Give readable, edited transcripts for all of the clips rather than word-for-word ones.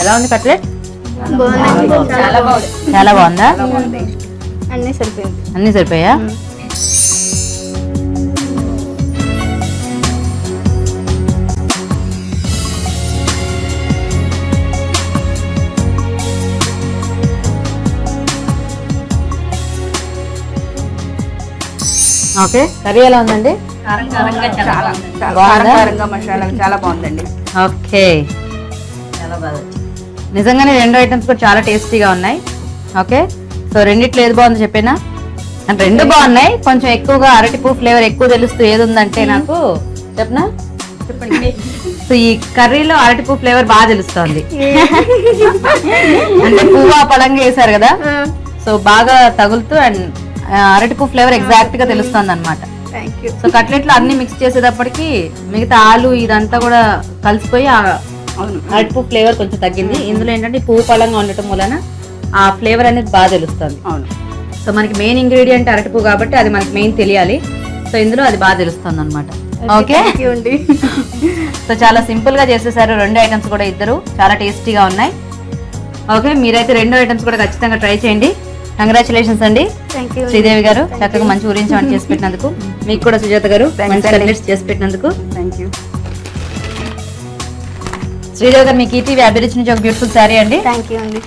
ఎలా ఉంది కట్లెట్? బాగుంది. చాలా బాగుందా? అన్ని సరిపోయా? ఓకే, కర్రీ ఎలా ఉందండి? మసాలా చాలా బాగుందండి. ఓకే, నిజంగానే రెండు ఐటమ్స్ కూడా చాలా టేస్టీగా ఉన్నాయి. ఓకే, సో రెండిట్లో ఏది బాగుందో చెప్పేనా? అంటే రెండు బాగున్నాయి, కొంచెం ఎక్కువగా అరటిపువ్వు ఫ్లేవర్ ఎక్కువ తెలుస్తూ ఏది ఉందంటే నాకు చెప్పనా? చెప్పండి. సో ఈ కర్రీలో అరటిపువ్వు ఫ్లేవర్ బాగా తెలుస్తోంది. అంటే పువ్వు పళంగా వేసారు కదా, సో బాగా తగులుతూ అండ్ అరటిపువ్వు ఫ్లేవర్ ఎగ్జాక్ట్ గా తెలుస్తుంది అనమాట. సో కట్లెట్లు అన్ని మిక్స్ చేసేటప్పటికి మిగతా ఆలు ఇదంతా కూడా కలిసిపోయి అరటిపువ్వు ఫ్లేవర్ కొంచెం తగ్గింది. ఇందులో ఏంటంటే పువ్వు పళంగా ఉండటం వలన ఆ ఫ్లేవర్ అనేది బాగా తెలుస్తుంది. అవును. సో మనకి మెయిన్ ఇంగ్రీడియంట్ అరటిపువ్వు కాబట్టి అది మనకి మెయిన్ తెలియాలి. సో ఇందులో అది బాగా తెలుస్తుంది అనమాట. ఓకే, సో చాలా సింపుల్ గా చేసేసారు. రెండు ఐటమ్స్ కూడా ఇద్దరు చాలా టేస్టీగా ఉన్నాయి. ఓకే, మీరైతే రెండు ఐటమ్స్ కూడా ఖచ్చితంగా ట్రై చేయండి. కంగ్రాచులేషన్స్ అండి శ్రీదేవి గారు, చక్కగా మంచి ఊరించి వంట చేసి పెట్టినందుకు. మీకు కూడా సుజాత గారు మంచి కట్లెట్స్ చేసి పెట్టినందుకు థ్యాంక్ యూ. శ్రీదేవి గారు మీకు ఈటీవీ అభిరుచి నుంచి ఒక బ్యూటిఫుల్ శారీ అండి. థ్యాంక్ యూ అండి.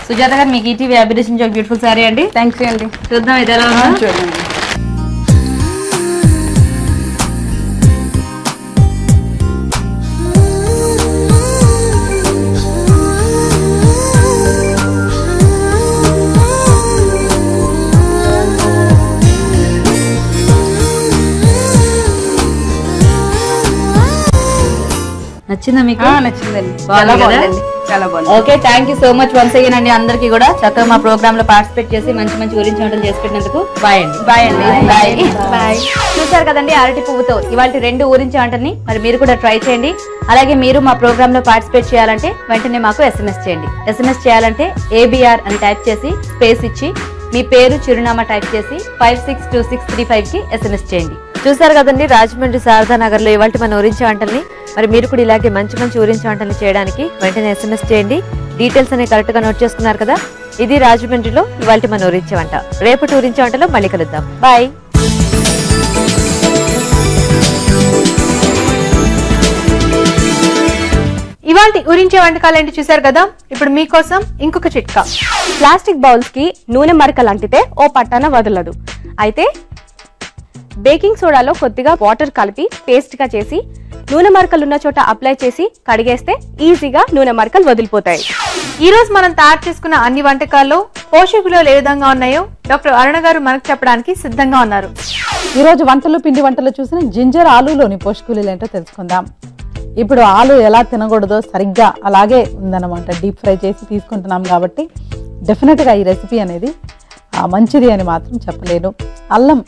సుజాత గారు మీకు ఈటీవీ అభిరుచి నుంచి ఒక బ్యూటిఫుల్ శారీ అండి. థ్యాంక్ యూ అండి. చూద్దాం ఇది ఎలా ఉందో. చూడండి. నచ్చిందా మీకు? నచ్చిందండి. చాలా బాగుంది. చాలా బాగుంది. Okay, thank you so much once again అండి. అందరికీ కూడా చక్కగా మా ప్రోగ్రామ్ లో పార్టిసిపేట్ చేసి మంచి మంచి ఊరించి వంటలు చేసి పెట్టినందుకు బాయ్ అండి. బాయ్ అండి. Bye bye. చూసారు కదండి అరటి పువ్వుతో ఇవాళ రెండు ఊరించి వంటని మరి మీరు కూడా ట్రై చేయండి. అలాగే మీరు మా ప్రోగ్రామ్ లో పార్టిసిపేట్ చేయాలంటే వెంటనే మాకు SMS చేయండి. SMS చేయాలంటే ABR అని టైప్ చేసి స్పేస్ ఇచ్చి మీ పేరు చిరునామా టైప్ చేసి 562635 కి SMS చేయండి. చూసారు కదండి రాజమండ్రి శారదా నగర్ లో ఇవాళ మన ఊరించి వంటల్ని. మరి మీరు కూడా ఇలాగే మంచి మంచి ఊరించి వంటల్ని చేయడానికి వెంటనే SMS చేయండి. డీటెయిల్స్ అనేవి కరెక్ట్ గా నోట్ చేసుకున్నారు కదా. ఇది రాజమండ్రిలో ఇవాళ మన ఊరించి వంట. రేపటి ఊరించి వంటలో మళ్ళీ కలుద్దాం. బాయ్. ఇవాల్టి ఊరించే వంటకాలు ఏంటి చూసారు కదా. ఇప్పుడు మీకోసం ఇంకొక చిట్కా. ప్లాస్టిక్ బౌల్స్ కి నూనె మరకలు అంటితే ఓ పట్టాన వదలదు. అయితే బేకింగ్ సోడాలో కొద్దిగా వాటర్ కలిపి పేస్ట్ గా చేసి నూనె మరకలు ఉన్న చోట అప్లై చేసి కడిగేస్తే ఈజీగా నూనె మరకలు వదిలిపోతాయి. ఈ రోజు మనం తయారు చేసుకున్న అన్ని వంటకాల్లో పోషక విలువలు ఏ విధంగా ఉన్నాయో డాక్టర్ అరుణ గారు మనకు చెప్పడానికి సిద్ధంగా ఉన్నారు. ఈ రోజు వంటలు పిండి వంటలు చూసిన జింజర్ ఆలూలోని పోషక విలువలు ఏంటో తెలుసుకుందాం. ఇప్పుడు ఆలు ఎలా తినకూడదో సరిగ్గా అలాగే ఉందన్నమాట. డీప్ ఫ్రై చేసి తీసుకుంటున్నాం కాబట్టి డెఫినెట్గా ఈ రెసిపీ అనేది మంచిది అని మాత్రం చెప్పలేను. అల్లం,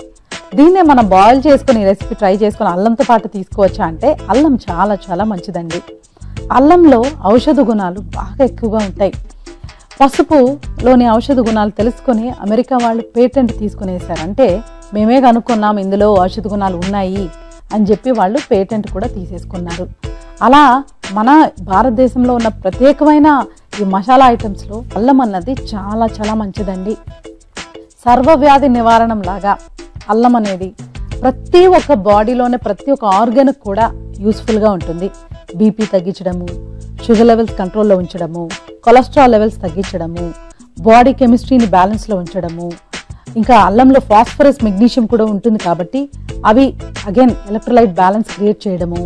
దీన్నే మనం బాయిల్ చేసుకుని ఈ రెసిపీ ట్రై చేసుకుని అల్లంతో పాటు తీసుకోవచ్చా అంటే అల్లం చాలా చాలా మంచిదండి. అల్లంలో ఔషధ గుణాలు బాగా ఎక్కువగా ఉంటాయి. పసుపులోని ఔషధ గుణాలు తెలుసుకొని అమెరికా వాళ్ళు పేటెంట్ తీసుకునేసారు. అంటే మేమే కనుక్కున్నాం ఇందులో ఔషధ గుణాలు ఉన్నాయి అని చెప్పి వాళ్ళు పేటెంట్ కూడా తీసేసుకున్నారు. అలా మన భారతదేశంలో ఉన్న ప్రత్యేకమైన ఈ మసాలా ఐటమ్స్లో అల్లం అన్నది చాలా చాలా మంచిదండి. సర్వవ్యాధి నివారణం లాగా అల్లం అనేది ప్రతి ఒక్క బాడీలోనే ప్రతి ఒక్క ఆర్గన్ కూడా యూస్ఫుల్గా ఉంటుంది. బీపీ తగ్గించడము, షుగర్ లెవెల్స్ కంట్రోల్లో ఉంచడము, కొలెస్ట్రాల్ లెవెల్స్ తగ్గించడము, బాడీ కెమిస్ట్రీని బ్యాలెన్స్లో ఉంచడము, ఇంకా అల్లంలో ఫాస్ఫరస్ మెగ్నీషియం కూడా ఉంటుంది కాబట్టి అవి అగైన్ ఎలక్ట్రోలైట్ బ్యాలెన్స్ క్రియేట్ చేయడము,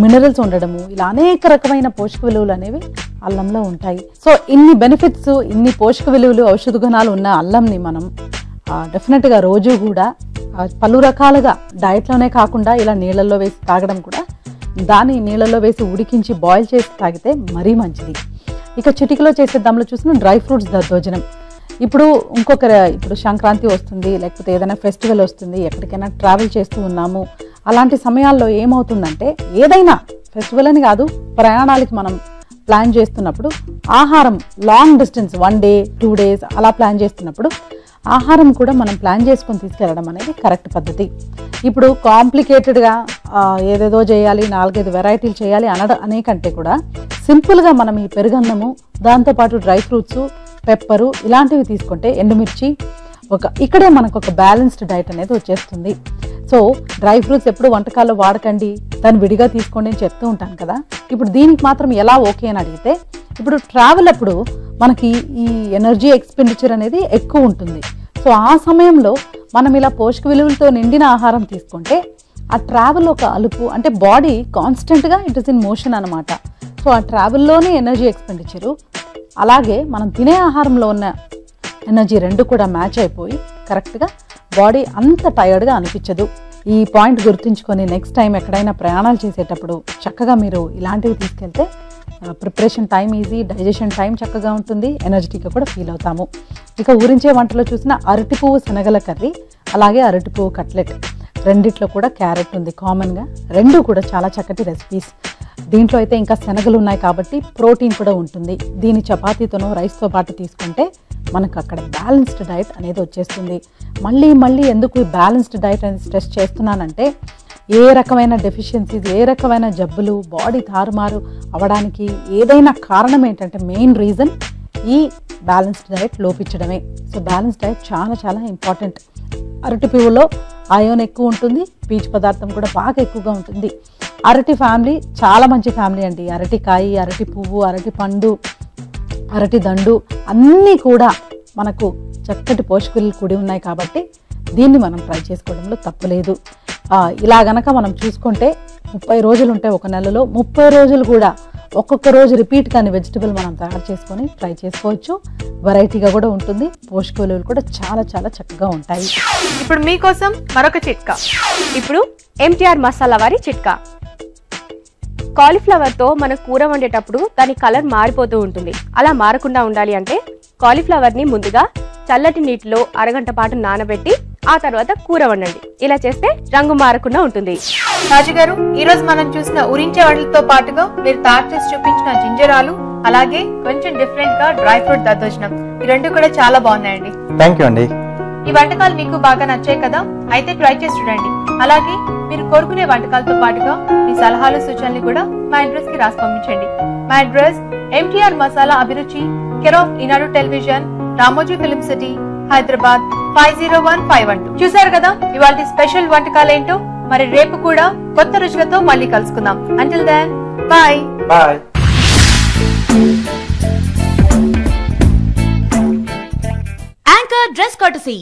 మినరల్స్ ఉండడము, ఇలా అనేక రకమైన పోషక విలువలు అనేవి అల్లంలో ఉంటాయి. సో ఇన్ని బెనిఫిట్స్, ఇన్ని పోషక విలువలు, ఔషధ గుణాలు ఉన్న అల్లంని మనం డెఫినెట్గా రోజు కూడా పలు రకాలుగా డయట్లోనే కాకుండా ఇలా నీళ్ళల్లో వేసి తాగడం కూడా, దాన్ని నీళ్ళల్లో వేసి ఉడికించి బాయిల్ చేసి తాగితే మరీ మంచిది. ఇక చిటికలో చేసే దమ్ములో చూసిన డ్రై ఫ్రూట్స్ దద్దోజనం. ఇప్పుడు సంక్రాంతి వస్తుంది, లేకపోతే ఏదైనా ఫెస్టివల్ వస్తుంది, ఎక్కడికైనా ట్రావెల్ చేస్తూ ఉన్నాము అలాంటి సమయాల్లో ఏమవుతుందంటే ఏదైనా ఫెస్టివల్ అని కాదు, ప్రయాణాలకి మనం ప్లాన్ చేస్తున్నప్పుడు ఆహారం లాంగ్ డిస్టెన్స్ 1 day 2 days అలా ప్లాన్ చేస్తున్నప్పుడు ఆహారం కూడా మనం ప్లాన్ చేసుకొని తీసుకెళ్ళడం అనేది కరెక్ట్ పద్ధతి. ఇప్పుడు కాంప్లికేటెడ్గా ఏదేదో చేయాలి, 4-5 వెరైటీలు చేయాలి అనేకంటే కూడా సింపుల్గా మనం ఈ పెరుగన్నము, దాంతోపాటు డ్రై ఫ్రూట్స్, పెప్పరు ఇలాంటివి తీసుకుంటే, ఎండుమిర్చి, ఇక్కడే మనకు ఒక బ్యాలెన్స్డ్ డైట్ అనేది వచ్చేస్తుంది. సో డ్రై ఫ్రూట్స్ ఎప్పుడు వంటకాల్లో వాడకండి, దాన్ని విడిగా తీసుకోండి అని చెప్తూ ఉంటాను కదా. ఇప్పుడు దీనికి మాత్రం ఎలా ఓకే అని అడిగితే, ఇప్పుడు ట్రావెల్ అప్పుడు మనకి ఈ ఎనర్జీ ఎక్స్పెండిచర్ అనేది ఎక్కువ ఉంటుంది. సో ఆ సమయంలో మనం ఇలా పోషక విలువలతో నిండిన ఆహారం తీసుకుంటే ఆ ట్రావెల్ ఒక అలుపు, అంటే బాడీ కాన్స్టెంట్గా ఇట్ ఇస్ ఇన్ మోషన్ అనమాట. సో ఆ ట్రావెల్లోనే ఎనర్జీ ఎక్స్పెండిచరు, అలాగే మనం తినే ఆహారంలో ఉన్న ఎనర్జీ రెండు కూడా మ్యాచ్ అయిపోయి కరెక్ట్గా బాడీ అంత టైర్డ్గా అనిపించదు. ఈ పాయింట్ గుర్తుంచుకొని నెక్స్ట్ టైం ఎక్కడైనా ప్రయాణాలు చేసేటప్పుడు చక్కగా మీరు ఇలాంటివి తీసుకెళ్తే preparation time easy, digestion time చక్కగా ఉంటుంది, ఎనర్జెటిక్గా కూడా ఫీల్ అవుతాము. ఇక ఊరించే వంటలో చూసిన అరటి పువ్వు శనగల కర్రీ, అలాగే అరటి పువ్వు కట్లెట్, రెండిట్లో కూడా క్యారెట్ ఉంది కామన్గా. రెండు కూడా చాలా చక్కటి రెసిపీస్. దీంట్లో అయితే ఇంకా శనగలు ఉన్నాయి కాబట్టి ప్రోటీన్ కూడా ఉంటుంది. దీని చపాతీతోనో రైస్తో పాటు తీసుకుంటే మనకు అక్కడ బ్యాలెన్స్డ్ డైట్ అనేది వచ్చేస్తుంది. మళ్ళీ ఎందుకు ఈ బ్యాలెన్స్డ్ డైట్ అనేది స్ట్రెస్ చేస్తున్నానంటే, ఏ రకమైన డెఫిషియన్సీస్, ఏ రకమైన జబ్బులు, బాడీ తారుమారు అవ్వడానికి ఏదైనా కారణం ఏంటంటే మెయిన్ రీజన్ ఈ బ్యాలెన్స్డ్ డైట్ లోపించడమే. సో బ్యాలెన్స్డ్ డైట్ చాలా చాలా ఇంపార్టెంట్. అరటి పువ్వులో అయోన్ ఎక్కువ ఉంటుంది, పీచు పదార్థం కూడా బాగా ఎక్కువగా ఉంటుంది. అరటి ఫ్యామిలీ చాలా మంచి ఫ్యామిలీ అండి. అరటికాయ, అరటి పువ్వు, అరటి పండు, అరటి దండు అన్నీ కూడా మనకు చక్కటి పోషకాలు కూడి ఉన్నాయి కాబట్టి దీన్ని మనం ట్రై చేసుకోవడంలో తప్పులేదు. ఇలా గనక మనం చూసుకుంటే 30 రోజులు ఉంటాయి ఒక నెలలో, 30 రోజులు కూడా ఒక్కొక్క రోజు రిపీట్ కానీ వెజిటబుల్ మనం తయారు చేసుకొని ట్రై చేసుకోవచ్చు. వెరైటీగా కూడా ఉంటుంది, పోషక విలువలు కూడా చాలా చాలా చక్కగా ఉంటాయి. ఇప్పుడు మీకోసం మరొక చిట్కా. ఇప్పుడు ఎంటీఆర్ మసాలా వారి చిట్కా. కాలీఫ్లవర్తో మనం కూర వండేటప్పుడు దాని కలర్ మారిపోతూ ఉంటుంది. అలా మారకుండా ఉండాలి అంటే కాలీఫ్లవర్ని ముందుగా చల్లటి నీటిలో అరగంట పాటు నానబెట్టి ఆ తర్వాత కూర వండండి. ఇలా చేస్తే రంగు మారకుండా ఉంటుంది. రాజు గారు, ఈ రోజు మనం చూసిన ఊరించే వాటితో పాటుగా మీరు తయారు చేసి చూపించిన జింజరాలు, అలాగే కొంచెం డిఫరెంట్ గా డ్రై ఫ్రూట్ దద్దోజనం, ఈ రెండు కూడా చాలా బాగున్నాయండి. థ్యాంక్ యూ అండి. ఈ వంటకాలు మీకు బాగా నచ్చాయి కదా, అయితే ట్రై చేసి చూడండి. అలాగే మీరు కోరుకునే వంటకాలతో పాటుగా మీ సలహాలు, సూచనలు కూడా మా అడ్రస్ కి రాసి పంపించండి. మా అడ్రస్ ఎంటీఆర్ మసాలా అభిరుచి, care of Eenadu television, Ramoji film city, Hyderabad 501512. చూసారు కదా ఇవాళ స్పెషల్ వంటకాలు ఏంటో. మరి రేపు కూడా కొత్త రుచులతో మళ్ళీ కలుసుకుందాం. Until then bye bye. Anchor Dress Courtesy.